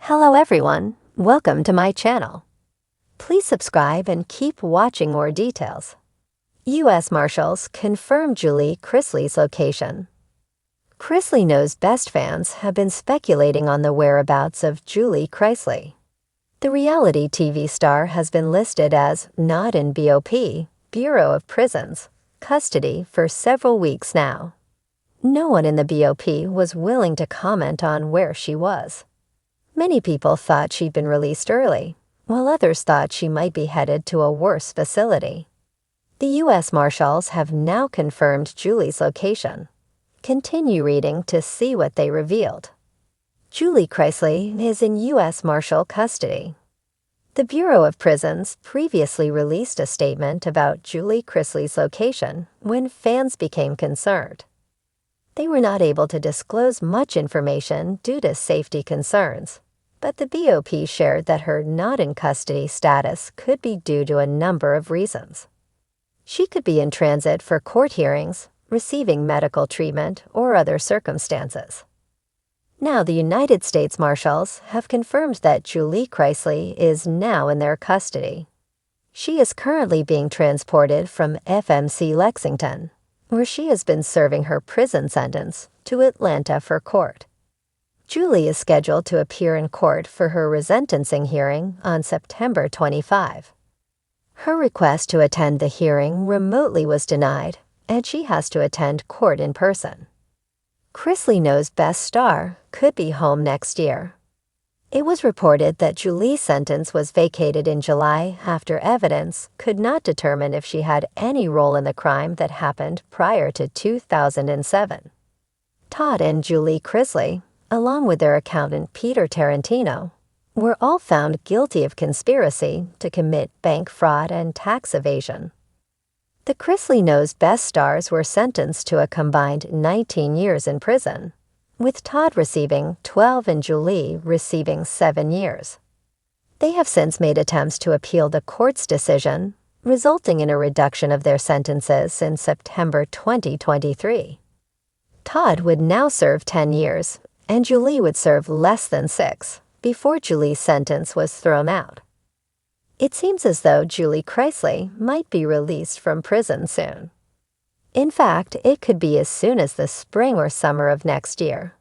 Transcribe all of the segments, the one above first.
Hello everyone, welcome to my channel. Please subscribe and keep watching more details. U.S. Marshals confirm Julie Chrisley's location. Chrisley Knows Best fans have been speculating on the whereabouts of Julie Chrisley. The reality TV star has been listed as not in BOP, Bureau of Prisons, custody for several weeks now. No one in the BOP was willing to comment on where she was. Many people thought she'd been released early, while others thought she might be headed to a worse facility. The U.S. Marshals have now confirmed Julie's location. Continue reading to see what they revealed. Julie Chrisley is in U.S. Marshal custody. The Bureau of Prisons previously released a statement about Julie Chrisley's location when fans became concerned. They were not able to disclose much information due to safety concerns, but the BOP shared that her not-in-custody status could be due to a number of reasons. She could be in transit for court hearings, receiving medical treatment, or other circumstances. Now, the United States Marshals have confirmed that Julie Chrisley is now in their custody. She is currently being transported from FMC Lexington, where she has been serving her prison sentence, to Atlanta for court. Julie is scheduled to appear in court for her resentencing hearing on September 25. Her request to attend the hearing remotely was denied, and she has to attend court in person. Chrisley Knows Best star could be home next year. It was reported that Julie's sentence was vacated in July after evidence could not determine if she had any role in the crime that happened prior to 2007. Todd and Julie Chrisley, along with their accountant Peter Tarantino, were all found guilty of conspiracy to commit bank fraud and tax evasion. The Chrisley Knows Best stars were sentenced to a combined 19 years in prison, with Todd receiving 12 and Julie receiving 7 years. They have since made attempts to appeal the court's decision, resulting in a reduction of their sentences in September 2023. Todd would now serve 10 years, and Julie would serve less than 6 before Julie's sentence was thrown out. It seems as though Julie Chrisley might be released from prison soon. In fact, it could be as soon as the spring or summer of next year.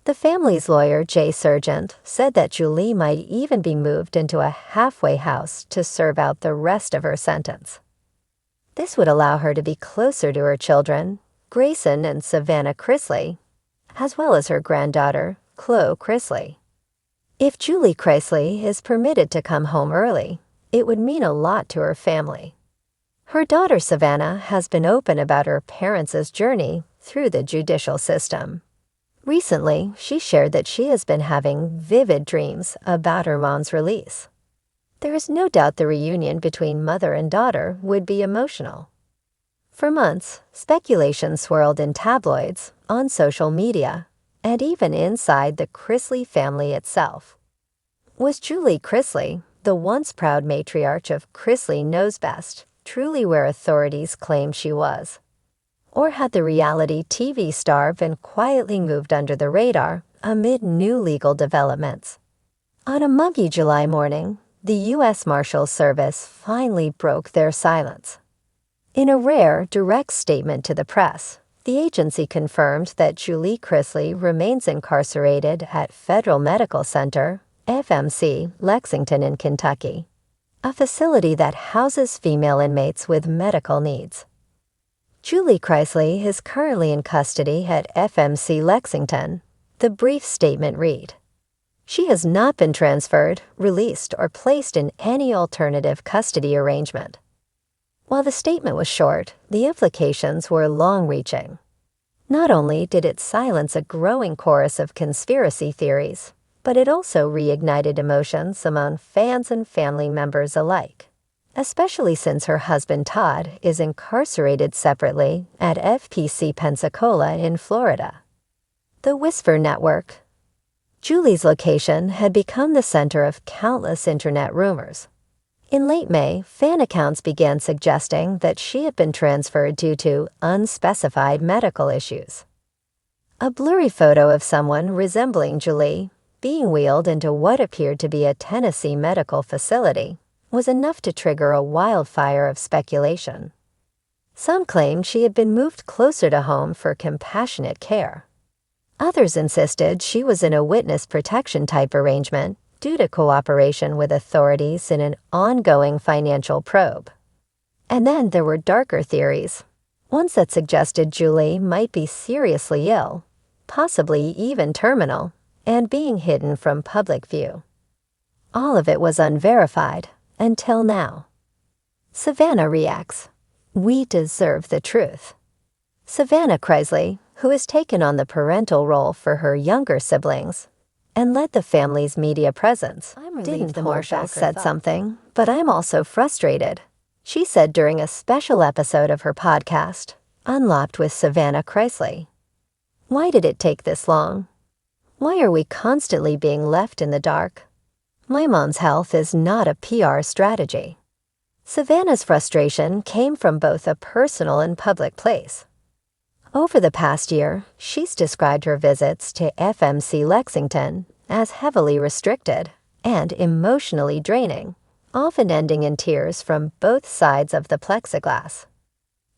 The family's lawyer, Jay Sargent, said that Julie might even be moved into a halfway house to serve out the rest of her sentence. This would allow her to be closer to her children, Grayson and Savannah Chrisley, as well as her granddaughter, Chloe Chrisley. If Julie Chrisley is permitted to come home early, it would mean a lot to her family. Her daughter Savannah has been open about her parents' journey through the judicial system. Recently, she shared that she has been having vivid dreams about her mom's release. There is no doubt the reunion between mother and daughter would be emotional. For months, speculation swirled in tabloids, on social media, and even inside the Chrisley family itself. Was Julie Chrisley, the once proud matriarch of Chrisley Knows Best, truly where authorities claimed she was? Or had the reality TV star been quietly moved under the radar amid new legal developments? On a muggy July morning, the U.S. Marshals Service finally broke their silence. In a rare, direct statement to the press, the agency confirmed that Julie Chrisley remains incarcerated at Federal Medical Center, FMC, Lexington in Kentucky, a facility that houses female inmates with medical needs. Julie Chrisley is currently in custody at FMC Lexington, the brief statement read. She has not been transferred, released, or placed in any alternative custody arrangement. While the statement was short, the implications were long-reaching. Not only did it silence a growing chorus of conspiracy theories, but it also reignited emotions among fans and family members alike, especially since her husband Todd is incarcerated separately at FPC Pensacola in Florida. The Whisper Network. Julie's location had become the center of countless internet rumors. In late May, fan accounts began suggesting that she had been transferred due to unspecified medical issues. A blurry photo of someone resembling Julie, being wheeled into what appeared to be a Tennessee medical facility was enough to trigger a wildfire of speculation. Some claimed she had been moved closer to home for compassionate care. Others insisted she was in a witness protection type arrangement due to cooperation with authorities in an ongoing financial probe. And then there were darker theories, ones that suggested Julie might be seriously ill, possibly even terminal, and being hidden from public view. All of it was unverified until now. Savannah reacts. We deserve the truth. Savannah Chrisley, who has taken on the parental role for her younger siblings and led the family's media presence, didn't the Marshals said something, but I'm also frustrated. She said during a special episode of her podcast, Unlocked with Savannah Chrisley. Why did it take this long? Why are we constantly being left in the dark? My mom's health is not a PR strategy. Savannah's frustration came from both a personal and public place. Over the past year, she's described her visits to FMC Lexington as heavily restricted and emotionally draining, often ending in tears from both sides of the plexiglass.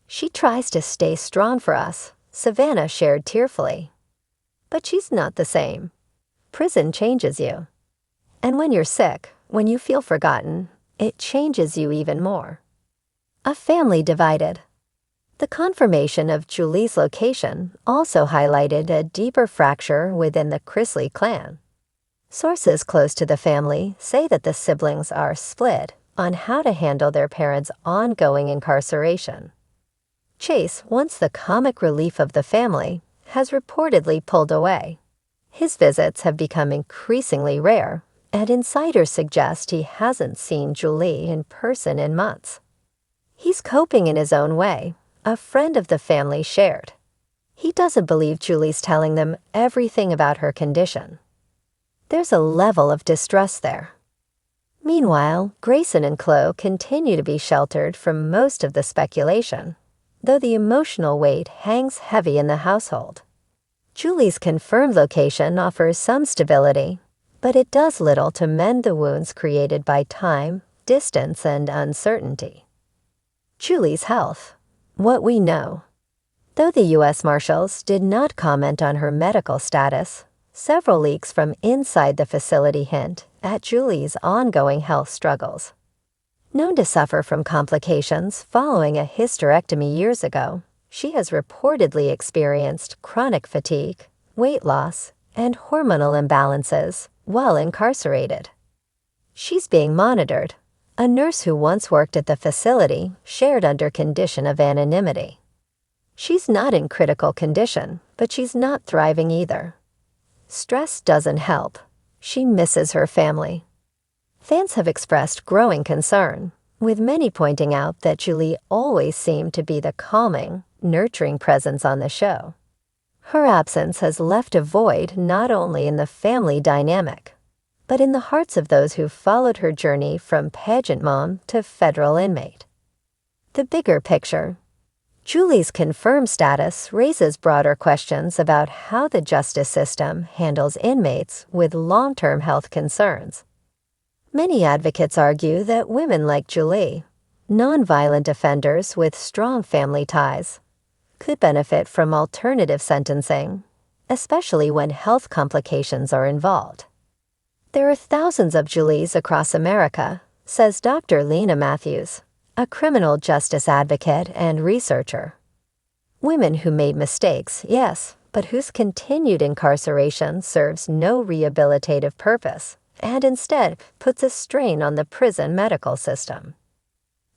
She tries to stay strong for us, Savannah shared tearfully. But she's not the same. Prison changes you. And when you're sick, when you feel forgotten, it changes you even more. A family divided. The confirmation of Julie's location also highlighted a deeper fracture within the Chrisley clan. Sources close to the family say that the siblings are split on how to handle their parents' ongoing incarceration. Chase, once the comic relief of the family, has reportedly pulled away. His visits have become increasingly rare, and insiders suggest he hasn't seen Julie in person in months. He's coping in his own way, a friend of the family shared. He doesn't believe Julie's telling them everything about her condition. There's a level of distrust there. Meanwhile, Grayson and Chloe continue to be sheltered from most of the speculation, though the emotional weight hangs heavy in the household. Julie's confirmed location offers some stability, but it does little to mend the wounds created by time, distance, and uncertainty. Julie's health. What we know. Though the U.S. Marshals did not comment on her medical status, several leaks from inside the facility hint at Julie's ongoing health struggles. Known to suffer from complications following a hysterectomy years ago, she has reportedly experienced chronic fatigue, weight loss, and hormonal imbalances while incarcerated. She's being monitored. A nurse who once worked at the facility shared under condition of anonymity. She's not in critical condition, but she's not thriving either. Stress doesn't help. She misses her family. Fans have expressed growing concern, with many pointing out that Julie always seemed to be the calming, nurturing presence on the show. Her absence has left a void not only in the family dynamic, but in the hearts of those who followed her journey from pageant mom to federal inmate. The bigger picture. Julie's confirmed status raises broader questions about how the justice system handles inmates with long-term health concerns. Many advocates argue that women like Julie, nonviolent offenders with strong family ties, could benefit from alternative sentencing, especially when health complications are involved. There are thousands of Julies across America, says Dr. Lena Matthews, a criminal justice advocate and researcher. Women who made mistakes, yes, but whose continued incarceration serves no rehabilitative purpose and instead puts a strain on the prison medical system.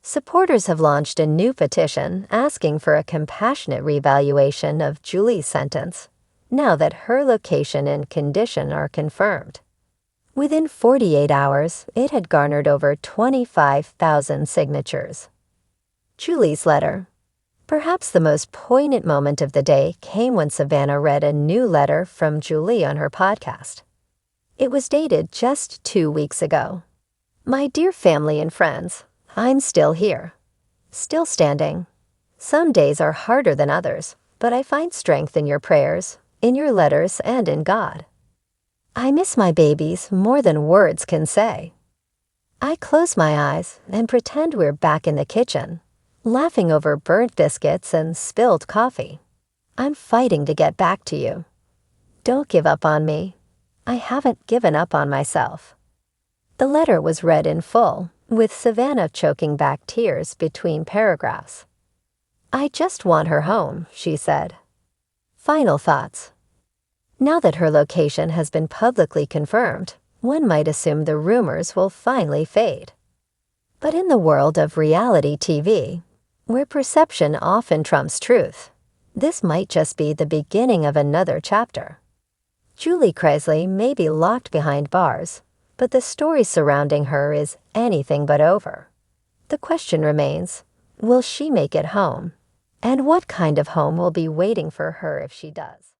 Supporters have launched a new petition asking for a compassionate reevaluation of Julie's sentence, now that her location and condition are confirmed. Within 48 hours, it had garnered over 25,000 signatures. Julie's letter. Perhaps the most poignant moment of the day came when Savannah read a new letter from Julie on her podcast. It was dated just 2 weeks ago. My dear family and friends, I'm still here. Still standing. Some days are harder than others, but I find strength in your prayers, in your letters, and in God. I miss my babies more than words can say. I close my eyes and pretend we're back in the kitchen, laughing over burnt biscuits and spilled coffee. I'm fighting to get back to you. Don't give up on me. I haven't given up on myself. The letter was read in full, with Savannah choking back tears between paragraphs. I just want her home, she said. Final thoughts. Now that her location has been publicly confirmed, one might assume the rumors will finally fade. But in the world of reality TV, where perception often trumps truth, this might just be the beginning of another chapter. Julie Chrisley may be locked behind bars, but the story surrounding her is anything but over. The question remains, will she make it home? And what kind of home will be waiting for her if she does?